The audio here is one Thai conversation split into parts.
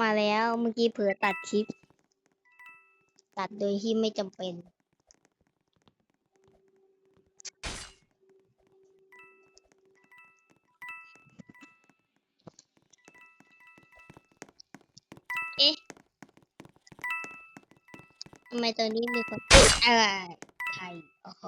มาแล้วเมื่อกี้เผลอตัดคลิปตัดโดยที่ไม่จำเป็น เอ๊ะทำไมตอนนี้มีคนอะไรใครโอ้โห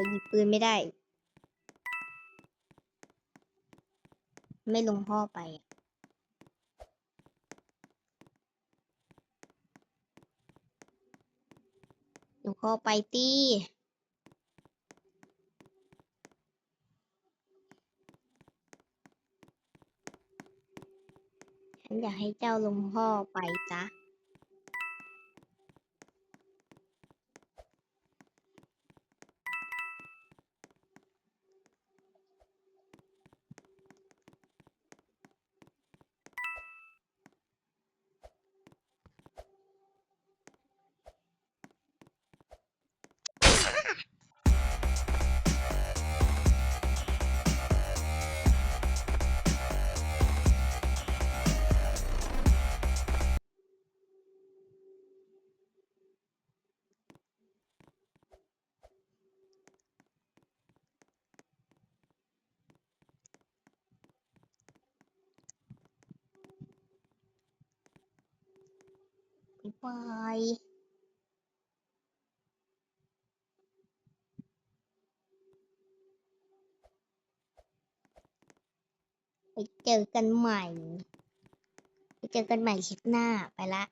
หยิบปืนไม่ได้ไม่ลงพ่อไปอะลงพ่อไปตี้ฉันอยากให้เจ้าลงพ่อไปจ้ะบ๊ายบายไปเจอกันใหม่ไปเจอกันใหม่คลิปหน้าไปละ